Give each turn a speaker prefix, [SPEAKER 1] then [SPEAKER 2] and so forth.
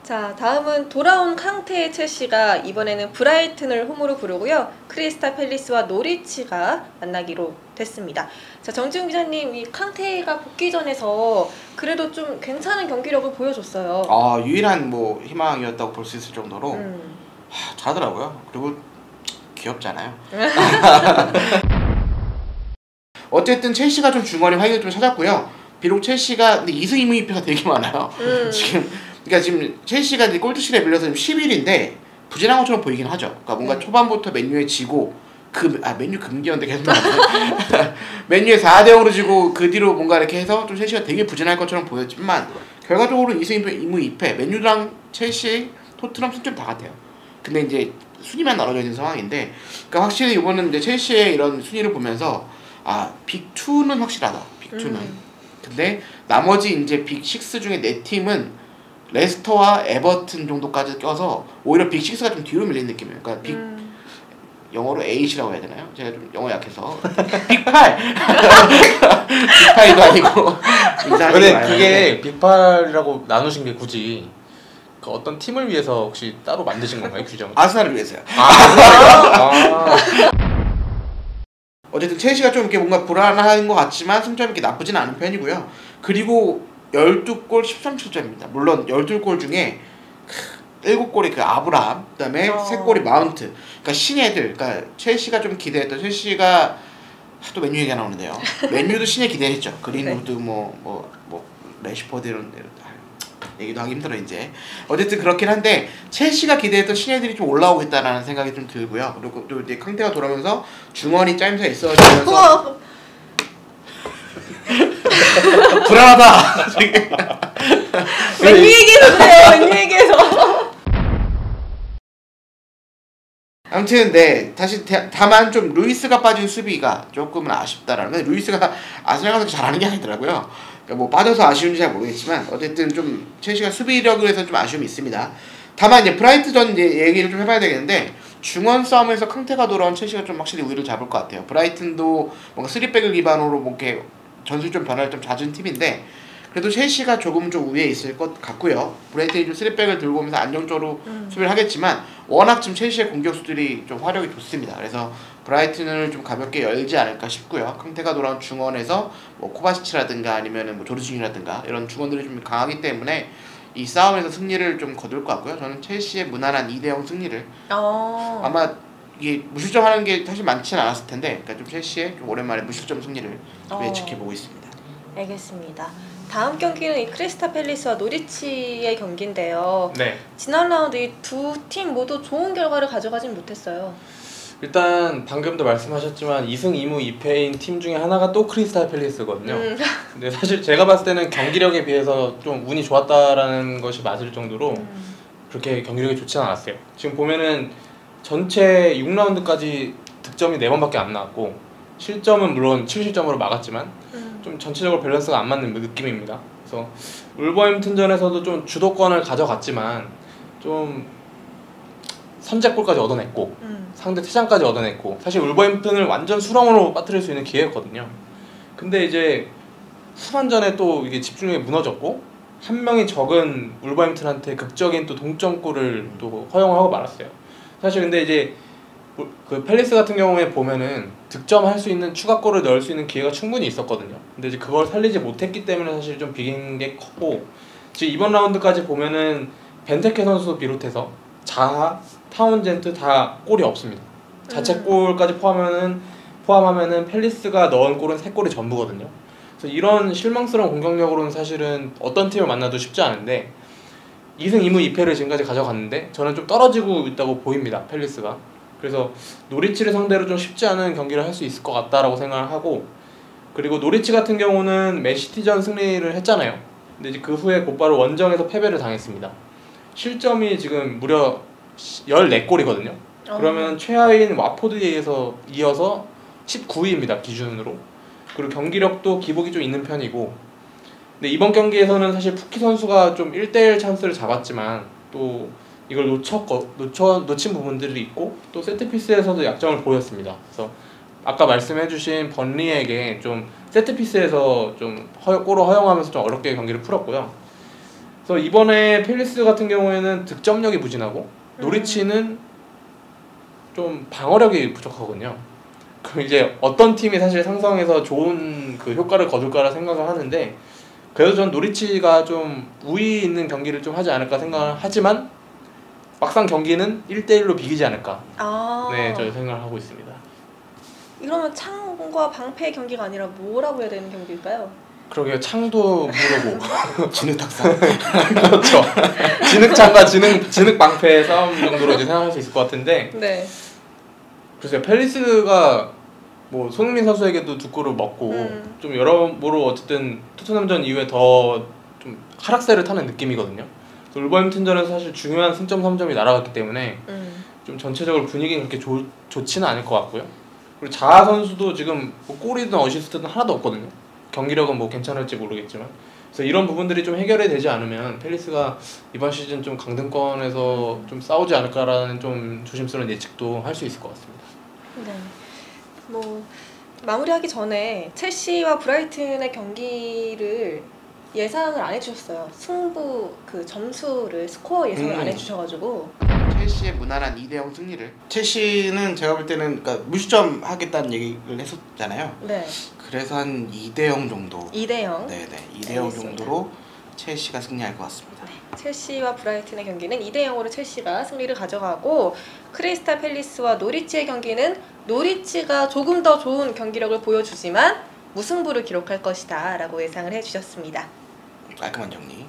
[SPEAKER 1] 자, 다음은 돌아온 캉테의 첼시가 이번에는 브라이튼을 홈으로 부르고요. 크리스탈 팰리스와 노리치가 만나기로 됐습니다. 자, 정지훈 기자님, 이 캉테가 복귀전에서 그래도 좀 괜찮은 경기력을 보여줬어요.
[SPEAKER 2] 유일한 뭐 희망이었다고 볼 수 있을 정도로 잘하더라고요. 그리고 귀엽잖아요. 어쨌든 첼시가 좀 중원에 활기를 좀 찾았고요. 비록 첼시가 근데 2승 2무 2패가 되게 많아요. 지금 첼시가 이제 골드실에 밀려서 10일인데 부진한 것처럼 보이긴 하죠. 그러니까 뭔가 초반부터 맨유에 지고 맨유 금기였는데 계속 나왔네. 맨유에 4대0으로 지고 그 뒤로 뭔가 이렇게 해서 좀 첼시가 되게 부진할 것처럼 보였지만 결과적으로는 2승 2무 2패 맨유랑 첼시, 토트넘 승점 다 같아요. 근데 이제 순위만 나눠져 있는 상황인데 그러니까 확실히 이번은 이제 첼시의 이런 순위를 보면서 빅2는 확실하다. 빅2는. 근데 나머지 이제 빅6 중에 4팀은 레스터와 에버튼 정도까지 껴서 오히려 빅6가 좀 뒤로 밀린 느낌이에요. 그러니까 영어로 8이라고 해야 되나요? 제가 좀 영어 약해서 빅8! 빅8도 아니고
[SPEAKER 3] 근데 그게 빅8이라고 나누신 게 굳이 그 어떤 팀을 위해서 혹시 따로 만드신 건가요? 규정을?
[SPEAKER 2] 아스날을 위해서요. 어쨌든 첼시가 좀 이렇게 뭔가 불안한 것 같지만 승점이 이렇게 나쁘진 않은 편이고요. 그리고 12골 13실점입니다. 물론 12골 중에 7골이 그 아브라함, 그 다음에 3골이 마운트. 그러니까 신예들, 그러니까 첼시가 좀 기대했던 첼시가 또 맨유 얘기가 나오는데요. 맨유도 신예 기대했죠. 그린우드 뭐 레시포드 이런 얘기도 하기 힘들어 이제. 어쨌든 그렇긴 한데 첼시가 기대했던 신예들이 좀 올라오겠다라는 생각이 좀 들고요. 그리고 또 이제 캉테가 돌아오면서 중원이 짜임새가 있어지면서 불안하다.
[SPEAKER 1] 맨유 얘기해서 그래요. 맨유 얘기해서.
[SPEAKER 2] 아무튼 다만 좀 루이스가 빠진 수비가 조금은 아쉽다라는 건 루이스가 아스날 가서 잘하는 게 아니더라고요. 그러니까 뭐 빠져서 아쉬운지 잘 모르겠지만 어쨌든 좀 첼시가 수비력을 해서 좀 아쉬움이 있습니다. 다만 이제 브라이트전 이제 얘기를 좀 해봐야 되겠는데 중원 싸움에서 캉테가 돌아온 첼시가 좀 확실히 우위를 잡을 것 같아요. 브라이튼도 뭔가 3백을 기반으로 뭐 이렇게 전술 좀 변화를 좀 잦은 팀인데 그래도 첼시가 조금 좀 우위에 있을 것 같고요. 브라이튼이 좀 3백을 들고 오면서 안정적으로 수비를 하겠지만 워낙 지금 첼시의 공격수들이 좀 화력이 좋습니다. 그래서 브라이튼을 좀 가볍게 열지 않을까 싶고요. 캉테가 돌아온 중원에서 뭐 코바시치라든가 아니면은 뭐 조르징이라든가 이런 중원들이 좀 강하기 때문에 이 싸움에서 승리를 좀 거둘 것 같고요. 저는 첼시의 무난한 2대0 승리를 아마 이게 무실점 하는 게 사실 많지는 않았을 텐데 그러니까 좀 첼시의 좀 오랜만에 무실점 승리를 예측해보고 있습니다.
[SPEAKER 1] 알겠습니다. 다음 경기는 이 크리스탈 팰리스와 노리치의 경기인데요.
[SPEAKER 3] 네.
[SPEAKER 1] 지난 라운드 이 두 팀 모두 좋은 결과를 가져가진 못했어요.
[SPEAKER 3] 일단 방금도 말씀하셨지만 2승 2무 2패인 팀 중에 하나가 또 크리스탈 팰리스거든요. 근데 사실 제가 봤을 때는 경기력에 비해서 좀 운이 좋았다라는 것이 맞을 정도로 그렇게 경기력이 좋지는 않았어요. 지금 보면은 전체 6라운드까지 득점이 4번밖에 안 나왔고 실점은 물론 7실점으로 막았지만 좀 전체적으로 밸런스가 안 맞는 느낌입니다. 그래서 울버햄튼전에서도 좀 주도권을 가져갔지만 좀 선제골까지 얻어냈고 상대 퇴장까지 얻어냈고 사실 울버햄튼을 완전 수렁으로 빠뜨릴 수 있는 기회였거든요. 근데 이제 후반전에 또 이게 집중력이 무너졌고 한 명이 적은 울버햄튼한테 극적인 또 동점골을 또 허용하고 말았어요. 사실 근데 이제 그 팰리스 같은 경우에 보면은 득점할 수 있는 추가골을 넣을 수 있는 기회가 충분히 있었거든요. 근데 이제 그걸 살리지 못했기 때문에 사실 좀 비긴 게 컸고 지금 이번 라운드까지 보면은 벤테케 선수 비롯해서 자하, 타운젠트 다 골이 없습니다. 자책골까지 포함하면은 팰리스가 넣은 골은 3골이 전부거든요. 그래서 이런 실망스러운 공격력으로는 사실은 어떤 팀을 만나도 쉽지 않은데 2승 2무 2패를 지금까지 가져갔는데 저는 좀 떨어지고 있다고 보입니다. 팰리스가. 그래서 노리치를 상대로 좀 쉽지 않은 경기를 할 수 있을 것 같다라고 생각을 하고 그리고 노리치 같은 경우는 맨시티전 승리를 했잖아요. 근데 이제 그 후에 곧바로 원정에서 패배를 당했습니다. 실점이 지금 무려 14골이거든요. 그러면 최하위인 와포드에 이어서 19위입니다. 기준으로. 그리고 경기력도 기복이 좀 있는 편이고 근데 이번 경기에서는 사실 푸키 선수가 좀 1대1 찬스를 잡았지만 또 이걸 놓친 부분들이 있고 또 세트피스에서도 약점을 보였습니다. 그래서 아까 말씀해주신 번리에게 좀 세트피스에서 좀 골을 허용하면서 좀 어렵게 경기를 풀었고요. 그래서 이번에 팰리스 같은 경우에는 득점력이 부진하고 노리치는 좀 방어력이 부족하거든요. 그럼 이제 어떤 팀이 사실 상성에서 좋은 그 효과를 거둘까라 생각을 하는데 그래서 전 노리치가 좀 우위 있는 경기를 좀 하지 않을까 생각을 하지만 막상 경기는 1대1로 비기지 않을까.
[SPEAKER 1] 아.
[SPEAKER 3] 네, 저희 생각을 하고 있습니다.
[SPEAKER 1] 이러면 창과 방패의 경기가 아니라 뭐라고 해야 되는 경기일까요?
[SPEAKER 3] 그러게요. 창도 무르고
[SPEAKER 2] 진흙탕상.
[SPEAKER 3] 그렇죠. 진흙창과 진흙 방패의 싸움 정도로 이제 생각할 수 있을 것 같은데
[SPEAKER 1] 네.
[SPEAKER 3] 글쎄요. 팰리스가 뭐 손흥민 선수에게도 두 골을 먹고 좀 여러모로 어쨌든 토트넘전 이후에 더 좀 하락세를 타는 느낌이거든요. 울버햄튼전에서 사실 중요한 승점 3점이 날아갔기 때문에 좀 전체적으로 분위기는 그렇게 좋지는 않을 것 같고요. 그리고 자하 선수도 지금 뭐 골이든 어시스트든 하나도 없거든요. 경기력은 뭐 괜찮을지 모르겠지만 그래서 이런 부분들이 좀 해결이 되지 않으면 팰리스가 이번 시즌 좀 강등권에서 좀 싸우지 않을까라는 좀 조심스러운 예측도 할 수 있을 것 같습니다.
[SPEAKER 1] 네. 뭐 마무리하기 전에 첼시와 브라이튼의 경기를 예상을 안 해주셨어요. 승부 그 점수를 스코어 예상을 안 해주셔가지고
[SPEAKER 2] 첼시의 무난한 2대0 승리를. 첼시는 제가 볼 때는 그러니까 무실점 하겠다는 얘기를 했었잖아요.
[SPEAKER 1] 네.
[SPEAKER 2] 그래서 한 2대0 정도.
[SPEAKER 1] 2대0.
[SPEAKER 2] 네네 2대0 정도로 첼시가 승리할 것 같습니다.
[SPEAKER 1] 네. 첼시와 브라이튼의 경기는 2대0으로 첼시가 승리를 가져가고 크리스탈 팰리스와 노리치의 경기는 노리치가 조금 더 좋은 경기력을 보여주지만 무승부를 기록할 것이다 라고 예상을 해주셨습니다.
[SPEAKER 2] 깔끔한 정리.